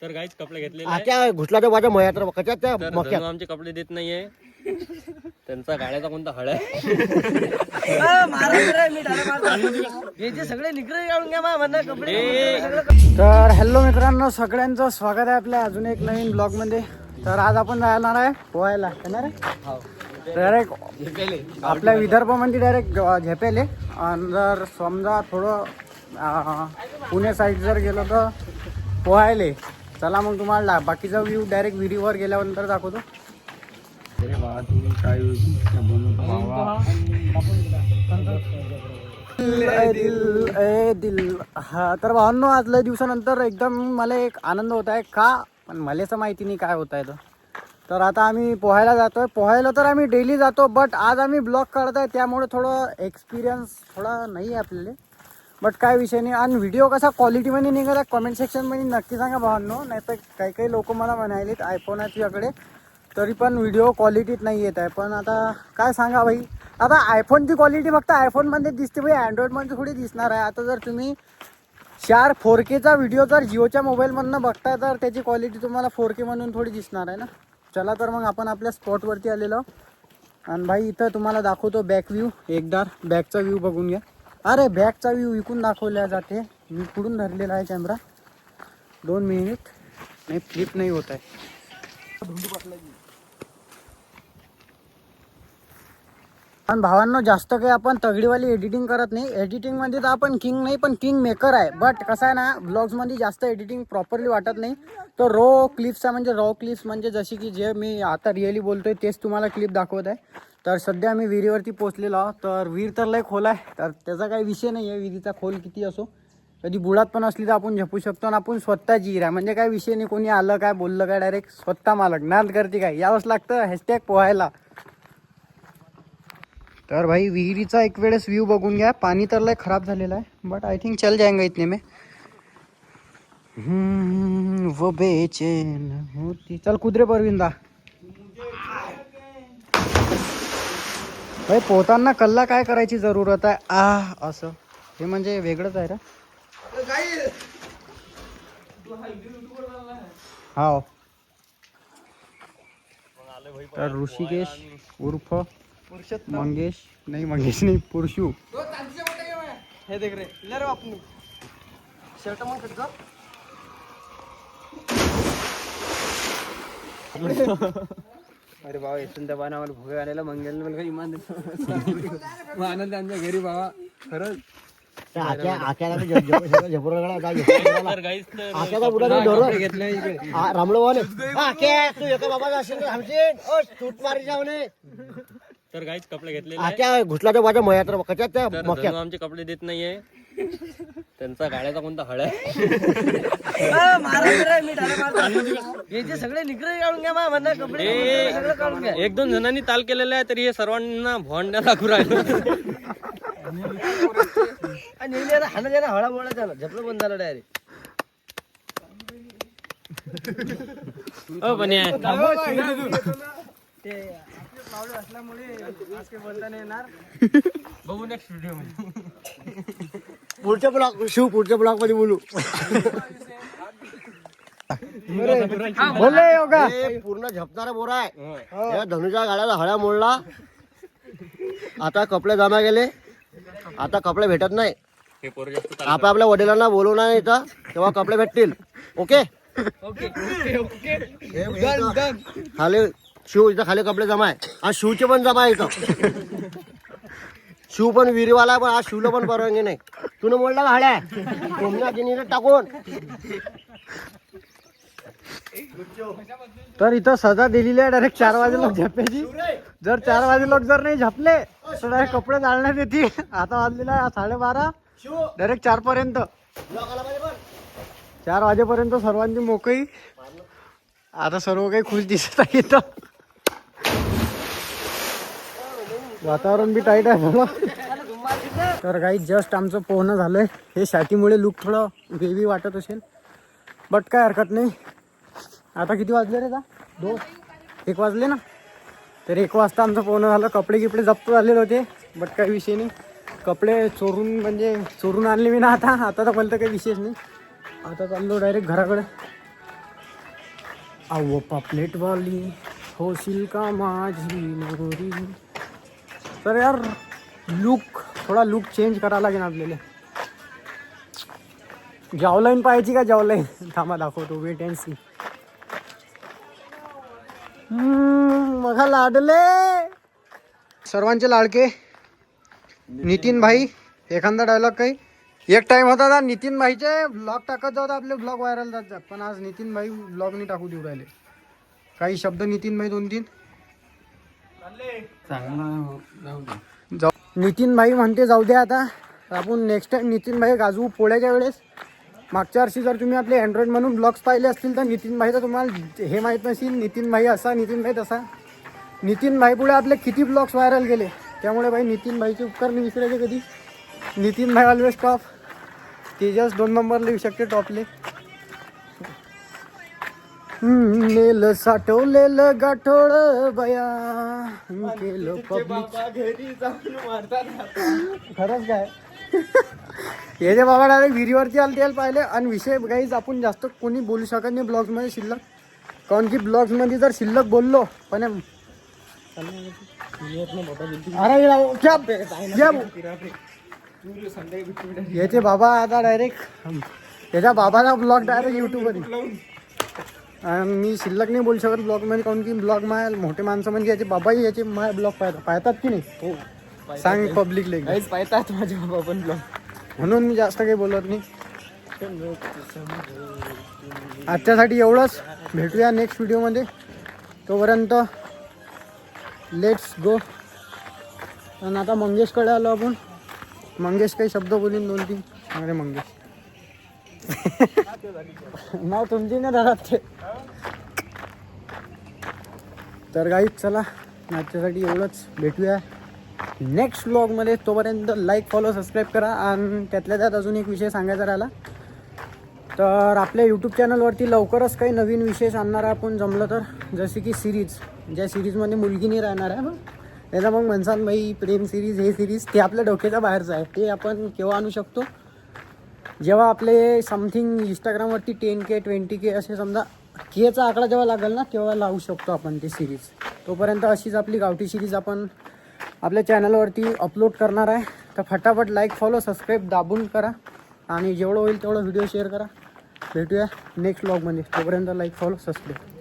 तर गाईच कपडे घेतलेले त्या घुसलाच्या माझ्या मया तर कशात त्या तर मक्यात धनु आमचे कपडे देत नाहीये. त्यांचा गाड्याचा कोणता हळ आहे. सगळे निकरे काढून घ्या मला कपडे. तर हॅलो मित्रांनो, सगळ्यांचं स्वागत आहे आपल्या अजून एक नवीन ब्लॉग मध्ये. तर आज आपण जाणार आहे पोहायला. येणार आहे डायरेक्ट आपल्या विदर्भामध्ये डायरेक्ट झेपेले. आणि जर समजा थोडं पुणे साईड जर गेलो तर पोहायले. चला मग तुम्हाला बाकीचा व्ह्यू डायरेक्ट विहिरीवर गेल्यानंतर दाखवतो. दिल हा तर भावांनो, आज लय दिवसानंतर एकदम मला एक आनंद होत आहे. का पण मलाच माहिती नाही काय होत आहे तर आता आम्ही पोहायला जातोय. पोहायला तर आम्ही डेली जातो, बट आज आम्ही ब्लॉग काढत आहे त्यामुळे थोडं एक्सपिरियन्स थोडा नाही आहे आपल्याला. बट काय विषय नाही. आणि व्हिडिओ कसा क्वालिटीमध्ये निघाला कमेंट सेक्शनमध्ये नक्की सांगा भावांनो. नाही तर काही काही लोक मला म्हणालेत आयफोन आहे तुझ्याकडे तरी पण व्हिडिओ क्वालिटीत नाही येत आहे. पण आता काय सांगा भाई, आता आयफोनची क्वालिटी फक्त आयफोनमध्ये दिसते भाई, अँड्रॉइडमध्ये थोडी दिसणार आहे. आता जर तुम्ही 4Kचा व्हिडिओ जर जिओच्या मोबाईलमधनं बघताय तर त्याची क्वालिटी तुम्हाला 4K म्हणून थोडी दिसणार आहे ना. चला तर मग आपण आपल्या स्पॉटवरती आलेलो. आणि भाई इथं तुम्हाला दाखवतो बॅक व्ह्यू. एकदा बॅकचा व्ह्यू बघून घ्या. अरे बॅकचा व्ह्यू इकून दाखवल्या जाते. मी कुठून धरलेला आहे कॅमेरा. 2 मिनिट. नाही फ्लिप नाही होत आहे. पण भावांनो, जास्त काही आपण तगडीवाली एडिटिंग करत नाही. एडिटिंगमध्ये तर आपण किंग नाही पण किंग मेकर आहे. बट कसं आहे ना, ब्लॉग्समध्ये जास्त एडिटिंग प्रॉपरली वाटत नाही. तर रॉ क्लिप्सचा म्हणजे रॉ क्लिप्स म्हणजे जशी की जे मी आता रिअली बोलतोय तेच तुम्हाला क्लिप दाखवत आहे. तर सध्या मी विहिरीवरती पोचलेलो आहोत. तर विहीर तर लय खोल आहे, तर त्याचा काही विषय नाही आहे. विहिरीचा खोल किती असो, कधी बुडात पण असली तर आपण झेपू शकतो. आणि आपण स्वतः जिर आहे म्हणजे काय विषय नाही. कोणी आलं काय बोललं काय डायरेक्ट स्वतः मालक नाद करते काय यावंच लागतं. हॅशटॅग पोहायला. तर भाई विहिरीचा एक वेळेस व्ह्यू बघून घ्या. पाणी तर लय खराब झालेलं आहे, बट आय थिंक चल जाएंगे इतने में. वो बेचैन होती. चल कुदरे परविंदा. भाई पोहताना कल्ला काय करायची जरूरत आहे असं हे म्हणजे वेगळंच आहे रे. हा तर ऋषिकेश उर्फ मंगेश नाही पुरुषू. हे देख रे ले रे आपण शर्ट मग कटका. अरे बाबा इथून त्या बाणावर भोगे आलेला मंगेल मला काही इमान देतो. आनंद आमच्या घरी बाबा खरंच. तर गाईच कपडे घेतलेले घुसलाच्या माझ्या मया तर कशात त्या तर मक्यात. धनु आमचे कपडे देत नाहीये. त्यांचा गाड्याचा कोणता हळ आहे. सगळे निकरे काढून घ्या मला कपडे. सगळं काढून घ्या. 1-2 जणांनी ताल केलेला आहे तरी हे सर्वांना भोंड्या लागू राहिलं. आणि हाना जरा हळा मोळा झाला झपलं बंद झालं डायरेक्ट. पण ते पावलं असल्यामुळे आज काही बोलता नाही येणार. बघू नेक्स्ट व्हिडिओ मध्ये. पुढच्या ब्लॉक मध्ये बोलू. बोलले योगा पूर्ण झपणारा बोरा आहे. या धनुच्या गाड्याला हळ्या मोडला. आता कपडे जमा गेले. आता कपडे भेटत नाही. हे पोरं जास्त आपल्या वडिलांना बोलवणार नाही तर तेव्हा कपडे भेटतील. ओके खाली शिव इथं खाली कपडे जमा आहे. आणि शिवचे पण जमा आहे इथं. शिव पण विहिरीवाला आहे, पण आज शिवला पण परवानगी नाही. तुला मोडला का हळ्या टाकून. तर इथं सजा दिलेली आहे डायरेक्ट 4 वाजे लोक झेपायची. जर 4 वाजे लोक जर नाही झपले तर डायरेक्ट कपडे जाळण्यात येतील. आता वाजलेला आहे 12:30. डायरेक्ट 4 पर्यंत 4 वाजेपर्यंत सर्वांची मोकळी. आता सर्व काही खुश दिसत आहे इथं. वातावरण बी टाईट आहे थोडं. तर काही जस्ट आमचं पोहणं झालंय. हे शाटीमुळे लुक थोडं वेगळी वाटत असेल, बट काय हरकत नाही. आता किती वाजले रे? 1 वाजले ना. तर 1 वाजता आमचं पोहणं झालं. कपडे गिपडे जप्त झालेले होते, बट काही विषय नाही. कपडे चोरून आणले मी ना. आता तर बोलतं काही विशेष नाही. आता चाललो डायरेक्ट घराकडे. अहो पापलेटवाली होशील का माझी नवरी. तर यार थोडा लुक चेंज करावा लागेल आपल्याला. जॉवलाईन पाहायची का जॉवलाईन? थांबा दाखवतो, वेट अँड सी. बघा लाडले सर्वांचे लाडके नितीन भाई. एखादा डायलॉग काही. एक टाइम होता ना नितीन भाईचे ब्लॉग टाकत जाऊ, आपले ब्लॉग व्हायरल जात. पण आज नितीन भाई ब्लॉग नाही टाकू देऊ राहिले. काही शब्द नितीन भाई 2-3 जाऊ. नितीन भाई म्हणते जाऊ द्या आता. आपण नेक्स्ट टाइम नितीन भाई गाजवू पोळ्याच्या वेळेस. मागच्या वर्षी जर तुम्ही आपले अँड्रॉइड म्हणून ब्लॉग्स पाहिले असतील तर नितीन भाई तर तुम्हाला हे माहीत नसेल. नितीन भाई असा, नितीन भाई तसा. नितीन भाई पुढे आपले किती ब्लॉग्स व्हायरल गेले. त्यामुळे भाई नितीन भाईचे उपकार नाही विसरायचे कधी. नितीन भाई ऑलवेज टॉप. तेजस 2 नंबरला येऊ शकते टॉपले. नेल साठवलेलं गाठोळ बया केलं पब्लिक. खरंच काय हे जे बाबा डायरेक्ट विहिरीवरती आले त्याला पाहिले. आणि विषय गाईज आपण जास्त कोणी बोलू शकत नाही ब्लॉग्समध्ये शिल्लक. कारण की ब्लॉग्समध्ये जर शिल्लक बोललो पण याचे बाबा आता डायरेक्ट याच्या बाबाला ब्लॉग डायरेक्ट यूट्यूबवर. मी शिल्लक नाही बोलू शकत ब्लॉगमध्ये. काऊन की ब्लॉग माय मोठे माणसं म्हणजे याचे बाबाही याचे माय ब्लॉग पाहतात की नाही. हो सांग पब्लिकले पाहतात माझे बाबा पण ब्लॉग. म्हणून मी जास्त काही बोलत नाही. आजच्यासाठी एवढंच. भेटूया नेक्स्ट व्हिडिओमध्ये. तोपर्यंत लेट्स गो. आणि आता मंगेशकडे आलो आपण. मंगेश काही शब्द बोलीन 2-3. अरे मंगेश नाव तुमची नाही राहत ते. तर गाईज चला आजच्यासाठी एवढंच. भेटूया नेक्स्ट व्लॉगमध्ये. तोपर्यंत लाईक फॉलो सबस्क्राईब करा. आणि त्यातल्या त्यात अजून एक विषय सांगायचा राहिला तर आपल्या यूट्यूब चॅनलवरती लवकरच काही नवीन विशेष आणणार आहे आपण जमलं तर. जसे की सिरीज, ज्या सिरीजमध्ये मुलगी नाही राहणार आहे. त्याचा मग म्हणसान भाई प्रेम सिरीज हे सिरीज ते आपल्या डोक्याच्या बाहेरचं आहे. ते आपण केव्हा आणू शकतो जेव्हा आपले समथिंग इंस्टाग्रामवरती 10K 20K असे समजा केचा आकडा जेव्हा लागेल ना तेव्हा लावू शकतो आपण ते सिरीज. तोपर्यंत अशीच आपली गावठी सिरीज आपण आपल्या चॅनलवरती अपलोड करणार आहे. तर फटाफट लाईक फॉलो सबस्क्राईब दाबून करा. आणि जेवढं होईल तेवढं व्हिडिओ शेअर करा. भेटूया नेक्स्ट व्लॉगमध्ये. तोपर्यंत लाईक फॉलो सबस्क्राईब.